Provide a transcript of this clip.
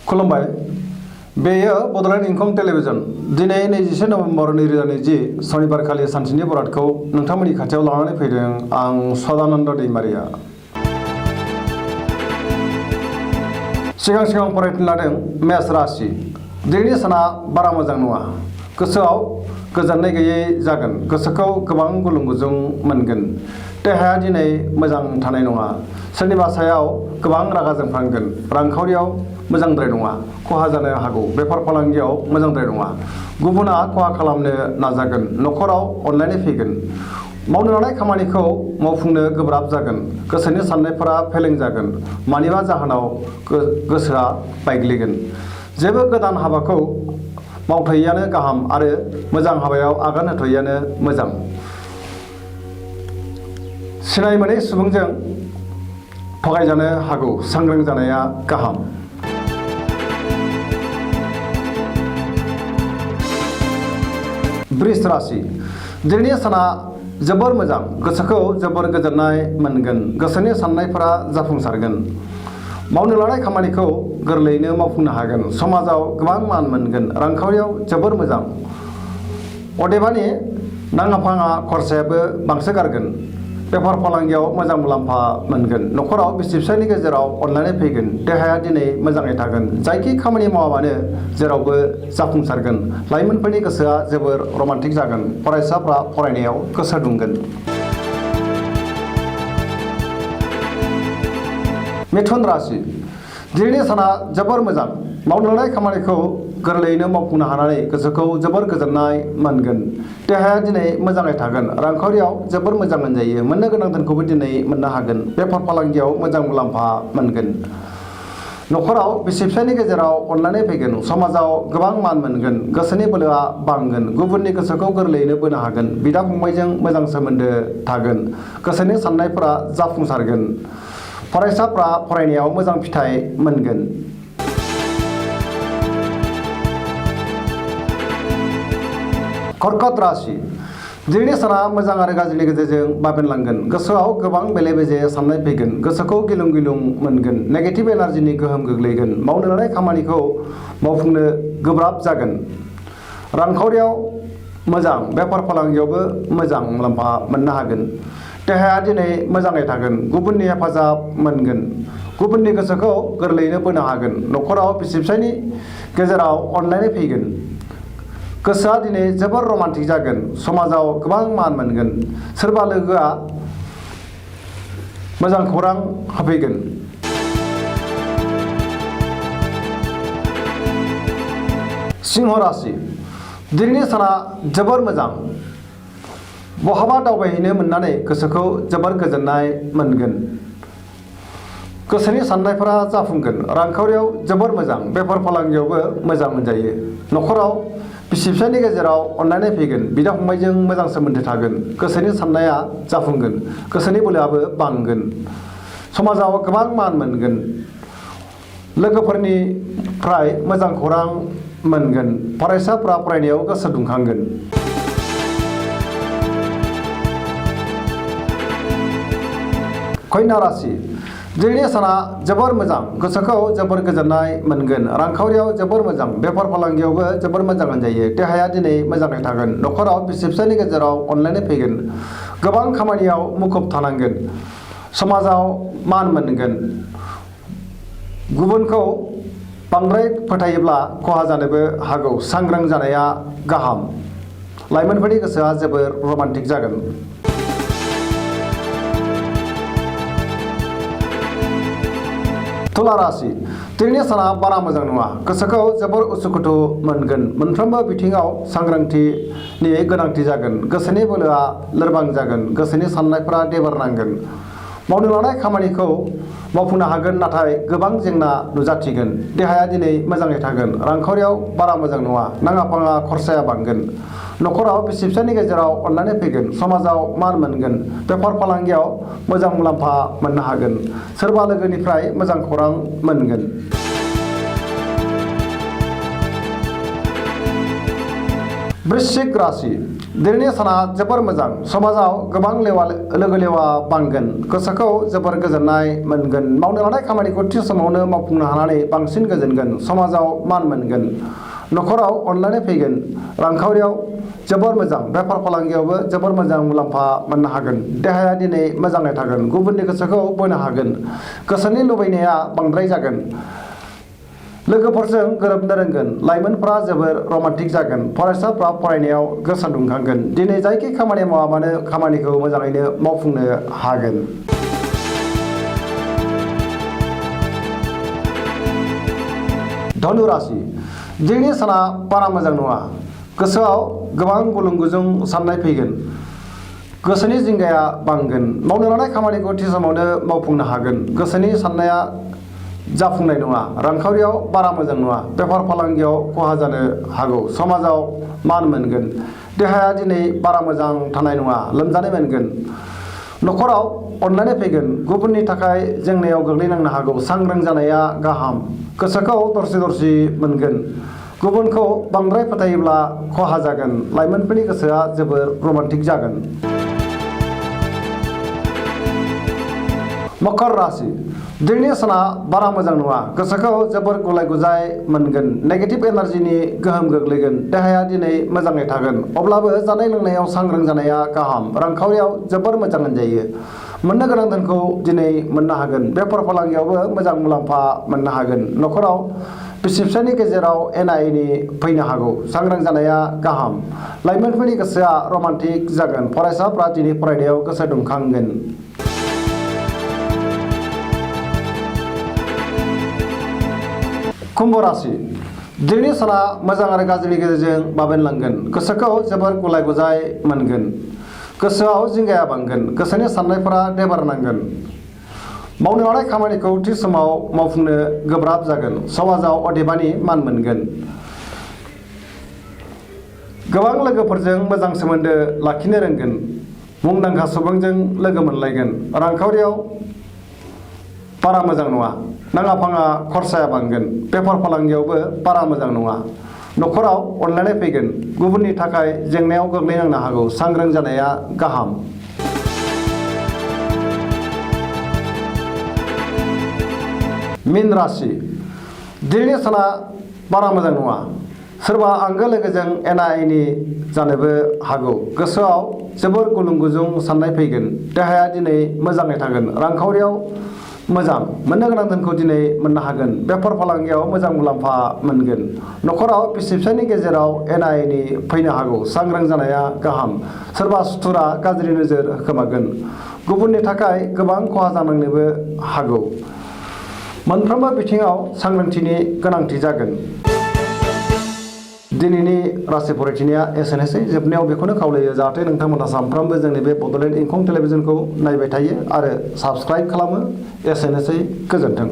खुलुमबाय बेयो बड'लेण्ड इंखं टेलिभिजन दिनै 21 नभेम्बर 2020 सनिबारखालि सानसेनि बरादखौ नोंथांमोननि खाथियाव लानानै फैदों आं सदानन्द दैमारिया। सिगां फरायनो लादों मेष राशि। दिनैनि साना बारा मोजां नङा। गोसोआव गोजोननाय गैयै जागोन। गोसोखौ गोबां गुलुं गुजुं मोनगोन। देहाया दिनै मोजां थानाय नङा। सोरनिबा सायाव गोबां रागा जोंफ्लांगोन। रांखावरियाव मोजांद्राय नङा, खहा जानो हागौ। बेफार फालांगियाव मोजांद्राय नङा, गुबुना खहा खालामनो नाजागोन। न'खराव अनलायनाय फैगोन। मावनो लानाय खामानिखौ मावफुंनो गोब्राब जागोन। गोसोनि साननायफोरा फेलें जागोन। मानिबा जाहोनाव गोसोआ बायग्लिगोन। जेबो गोदान हाबाखौ मावथ'यैआनो गाहाम आरो मोजां हाबायाव आगान होथ'यैआनो मोजां। सिनाय मोनै सुबुंजों थगायजानो हागौ। सांग्रां जानाया गाहाम। वृष राशि। दिनैनि साना जोबोर मोजां। गोसोखौ जोबोर गोजोननाय मोनगोन। गोसोनि साननायफोरा जाफुंसारगोन। मावनो लानाय खामानिखौ गोरलैयैनो मावफुंनो हागोन। समाजाव गोबां मान मोनगोन। रांखावरियाव जोबोर मोजां। अदेबानि नाङा फाङा खरसायाबो बांसोगारगोन। बेफार फालांगियाव मोजां मुलाम्फा मोनगोन। न'खराव बिसि फिसायनि गेजेराव अनलायनाय फैगोन। देहाया दिनै मोजाङै थागोन। जायखि खामानि मावाबानो जेरावबो जाफुंसारगोन। लाइमोनफोरनि गोसोआ जोबोर रमान्टिक जागोन। फरायसाफ्रा फरायनायाव गोसो दुंगोन। मिथुन राशि। दिनैनि साना जोबोर मोजां। मावनो लानाय खामानिखौ गोरलैयैनो मावफुंनो हानानै गोसोखौ जोबोर गोजोननाय मोनगोन। देहाया दिनै मोजाङै थागोन। रांखावरियाव जोबोर मोजां मोनजायो। मोननो गोनां धोनखौबो दिनै मोननो हागोन। बेफार फालांगियाव मोजां मुलाम्फा मोनगोन। न'खराव बिसि फिसायनि गेजेराव अनलायनाय फैगोन। समाजाव गोबां मान मोनगोन। गोसोनि बोलोआ बांगोन। गुबुननि गोसोखौ गोरलैयैनो बोनो हागोन। बिदा फंबायजों मोजां सोमोन्दो थागोन। गोसोनि साननायफोरा जाफुंसारगोन। फरायसाफ्रा फरायनायाव मोजां फिथाइ मोनगोन। कर्कट राशि। दिनैनि साना मोजां आरो गाज्रिनि गेजेरजों बाबेनलांगोन। गोसोआव गोबां बेले बेजे साननाय फैगोन। गोसोखौ गिलुं गिलुं मोनगोन। नेगेटिभ एनार्जिनि गोहोम गोग्लैगोन। मावनो लानाय खामानिखौ मावफुंनो गोब्राब जागोन। रांखावरियाव मोजां। बेफार फालांगियावबो मोजां मुलाम्फा मोननो हागोन। देहाया दिनै मोजाङै थागोन। गुबुननि हेफाजाब मोनगोन। गुबुननि गोसोखौ गोरलैयैनो बोनो हागोन। न'खराव बिसि फिसायनि गेजेराव अनलायनाय फैगोन। गोसोआ दिनै जोबोर रमान्टिक जागोन। समाजाव गोबां मान मोनगोन। सोरबा लोगोआ मोजां खौरां होफैगोन। सिंह राशि। दिनैनि साना जोबोर मोजां। बहाबा दावबायहैनो मोननानै गोसोखौ जोबोर गोजोननाय मोनगोन। गोसोनि साननायफोरा जाफुंगोन। रांखावरियाव जोबोर मोजां। बेफार फालांगियावबो मोजां मोनजायो। न'खराव बिसि फिसायनि गेजेराव अनलायनाय फैगोन। बिदा फंबायजों मोजां सोमोन्दो थागोन। गोसोनि साननाया जाफुंगोन। गोसोनि बोलोआबो बांगोन। समाजाव गोबां मान मोनगोन। लोगोफोरनिफ्राय मोजां खौरां मोनगोन। फरायसाफ्रा फरायनायाव गोसो दुंखांगोन। कन्या राशि। दिनैनि साना जोबोर मोजां। गोसोखौ जोबोर गोजोननाय मोनगोन। रांखावरियाव जोबोर मोजां। बेफार फालांगियावबो जोबोर मोजां मोनजायो। देहाया दिनै मोजाङै थागोन। न'खराव बिसि फिसायनि गेजेराव अनलायनाय फैगोन। गोबां खामानियाव मुखुब थानांगोन। समाजाव मान मोनगोन। गुबुनखौ बांद्राय फोथायोब्ला खहा जानोबो हागौ। सांग्रां जानाया गाहाम। लाइमोनफोरनि गोसोआ जोबोर रमान्टिक जागोन। तुला राशि। दिनैनि साना बारा मोजां नङा। गोसोखौ जोबोर उसुखुथु मोनगोन। मोनफ्रोमबो बिथिङाव सांग्रांथिनि गोनांथि जागोन। गोसोनि बोलोआ लोरबां जागोन। गोसोनि साननायफोरा देबारनांगोन। मावनो लानाय खामानिखौ मावफुंनो हागोन, नाथाय गोबां जेंना नुजाथिगोन। देहाया दिनै मोजाङै थागोन। रांखावरियाव बारा मोजां नङा। नाङा फाङा खरसाया बांगोन। न'खराव बिसि फिसायनि गेजेराव अनलायनाय फैगोन। समाजाव मान मोनगोन। बेफार फालांगियाव मोजां मुलाम्फा मोननो हागोन। सोरबा लोगोनिफ्राय मोजां खौरां मोनगोन। वृश्चिक राशि। दिनैनि साना जोबोर मोजां समाजाव गोबां लोगो लेवा बांगोन गोसोखौ जोबोर गोजोननाय मोनगोन मावनो लानाय खामानिखौ थि समावनो मावफुंनो हानानै बांसिन गोजोनगोन समाजाव मान मोनगोन न'खराव अनलायनाय फैगोन रांखावरियाव जोबोर मोजां बेफार फालांगियावबो जोबोर मोजां मुलाम्फा मोननो हागोन देहाया दिनै मोजाङै थागोन गुबुननि गोसोखौ बोनो हागोन गोसोनि लुबैनाया बांद्राय जागोन लोगोफोरजों गोरोबनो रोंगोन लाइमोनफ्रा जोबोर रमान्टिक जागोन फरायसाफ्रा फरायनायाव गोसो दुंखांगोन दिनै जायखि खामानि मावा मानो खामानिखौ मोजाङैनो मावफुंनो हागोन। धनु राशि दिनैनि साना बारा मोजां नङा गोसोआव गोबां गुलुं गुजुं साननाय फैगोन गोसोनि जिंगाया बांगोन मावनो लानाय खामानिखौ थि समावनो मावफुंनो हागोन गोसोनि साननाया जाफुंनाय नङा रांखावरियाव बारा मोजां नङा बेफार फालांगियाव खहा जानो हागौ समाजाव मान मोनगोन देहाया दिनै बारा मोजां थानाय नङा लोमजानाय मोनगोन न'खराव अनलायनाय फैगोन गुबुननि थाखाय जेंनायाव गोग्लैनांनो हागौ सांग्रां जानाया गाहाम गोसोखौ दरसि दरसि मोनगोन गुबुनखौ बांद्राय फोथायोब्ला खहा जागोन लाइमोनफोरनि गोसोआ जोबोर रमान्टिक जागोन। मकर राशि दिनैनि साना बारा मोजां नङा गोसोखौ जोबोर गुलाय गुजाय मोनगोन नेगेटिभ एनार्जिनि गोहोम गोग्लैगोन देहाया दिनै मोजाङै थागोन अब्लाबो जानाय लोंनायाव सांग्रां जानाया गाहाम रांखावरियाव जोबोर मोजां होनजायो मोननो गोनां धोनखौ दिनै मोननो हागोन बेफार फालांगियावबो मोजां मुलाम्फा मोननो हागोन न'खराव बिसि फिसायनि गेजेराव एना एनि फैनो हागौ सांग्रां जानाया गाहाम लाइमोनफोरनि गोसोआ रमान्टिक जागोन फरायसाफ्रा दिनै फरायनायाव गोसो दुंखांगोन। कुम्भ राशि दिनैनि साना मोजां आरो गाज्रिनि गेजेरजों बाबेनलांगोन गोसोखौ जोबोर गुलाय गुजाय मोनगोन गोसोआव जिंगाया बांगोन गोसोनि साननायफोरा देबार नांगोन मावनो लानाय खामानिखौ थि समाव मावफुंनो गोब्राब जागोन समाजाव अदेबानि मान मोनगोन गोबां लोगोफोरजों मोजां सोमोन्दो लाखिनो रोंगोन मुंदांखा सुबुंजों लोगो मोनलायगोन रांखावरियाव बारा मोजां नङा नाङा फाङा खरसाया बांगोन बेफार फालांगियावबो बारा मोजां नङा न'खराव अनलायनाय फैगोन गुबुननि थाखाय जेंनायाव गोग्लैनांनो हागौ सांग्रां जानाया गाहाम। मीन राशि दिनैनि साना बारा मोजां नङा सोरबा आंगो लोगोजों एना एनि जानोबो हागौ गोसोआव जोबोर गुलुं गुजुं साननाय फैगोन देहाया दिनै मोजाङै थागोन रांखावरियाव मोजां मोननो गोनां धोनखौ दिनै मोननो हागोन बेफार फालांगियाव मोजां मुलाम्फा मोनगोन न'खराव बिसि फिसायनि गेजेराव एना एनि फैनो हागौ सांग्रां जानाया गाहाम सोरबा सुथुरा गाज्रि नोजोर होखोमागोन गुबुननि थाखाय गोबां खहा जानांनोबो हागौ मोनफ्रोमबो बिथिङाव सांग्रांथिनि गोनांथि जागोन। दिनैनि राशि फरायथिनाया एसेनोसै जोबनायाव बेखौनो खावलायो जाहाथे नोंथांमोनहा सानफ्रोमबो जोंनि बे बड'लेण्ड इंखं टेलिभिजनखौ नायबाय थायो आरो साबस्क्राइब खालामो एसेनोसै गोजोन्थों।